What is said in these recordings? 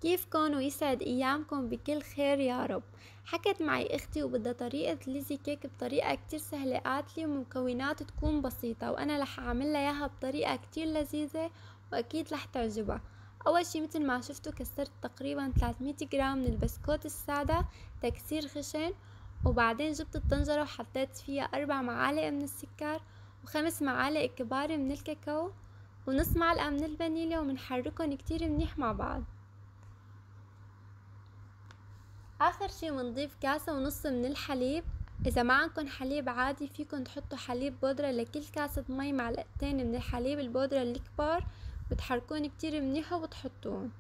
كيفكن ويسعد ايامكم بكل خير يا رب. حكت معي اختي وبدها طريقة ليزي كيك بطريقة كتير سهلة، قالتلي ومكونات تكون بسيطة وانا رح اعملها اياها بطريقة كتير لذيذة واكيد رح تعجبها. اول شي مثل ما شفتوا كسرت تقريبا 300 جرام من البسكوت السادة تكسير خشن، وبعدين جبت الطنجرة وحطيت فيها 4 معالق من السكر و5 معالق كبار من الكاكاو ونص معلقة من الفانيليا، ومنحركن كتير منيح مع بعض. اخر شي بنضيف كاسة ونص من الحليب. اذا ما عندكن حليب عادي فيكن تحطوا حليب بودرة لكل كاسة مي معلقتين من الحليب البودرة الكبار، بتحركون كتير منيح وبتحطون.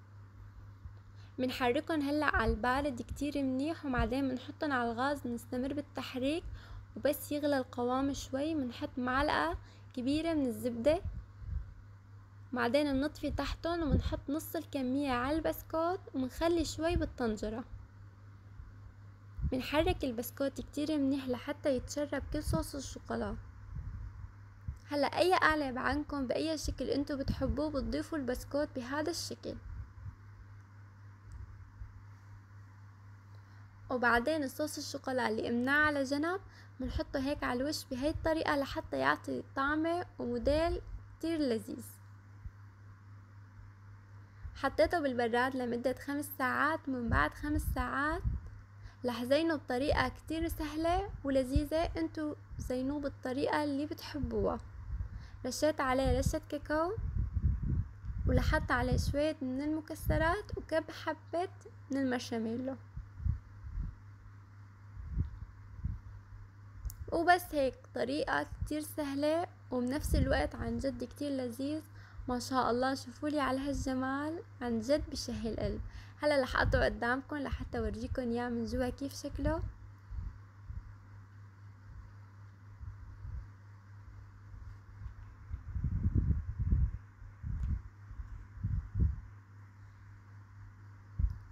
بنحركن هلا على البارد كتير منيح وبعدين بنحطن على الغاز، نستمر بالتحريك وبس يغلى القوام شوي بنحط معلقة كبيرة من الزبدة، بعدين بنطفي تحتن وبنحط نص الكمية على البسكوت وبنخلي شوي بالطنجرة. بنحرك البسكوت كتير منيح لحتى يتشرب كل صوص الشوكولا. هلا اي قالب عندكم باي شكل انتو بتحبوه بتضيفوا البسكوت بهذا الشكل، وبعدين الصوص الشوكولا اللي قمناه على جنب بنحطه هيك على الوش بهي الطريقة لحتى يعطي طعمه وموديل كتير لذيذ. حطيته بالبراد لمدة 5 ساعات، ومن بعد 5 ساعات رح زينه بطريقة كتير سهلة ولذيذة، انتو زينوه بالطريقة اللي بتحبوها. رشيت عليه رشة كاكاو ولحط عليه شوية من المكسرات وكب حبة من المارشميلو، وبس هيك. طريقة كتير سهلة وبنفس الوقت عن جد كتير لذيذ. ما شاء الله شوفولي على هالجمال، عن جد بشهي القلب. هلا رح اقطعه قدامكم لحتى اورجيكم اياه من جوا كيف شكله.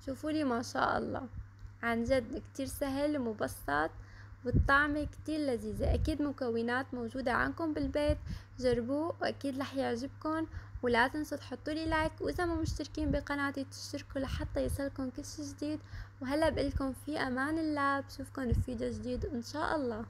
شوفولي ما شاء الله، عن جد كتير سهل ومبسط والطعمة كتير لذيذة. اكيد مكونات موجودة عندكم بالبيت، جربوه واكيد رح يعجبكم. ولا تنسوا تحطولي لايك، واذا ما مشتركين بقناتي تشتركوا لحتى يصلكم كل شي جديد. وهلا بقلكم في امان الله، بشوفكم في فيديو جديد ان شاء الله.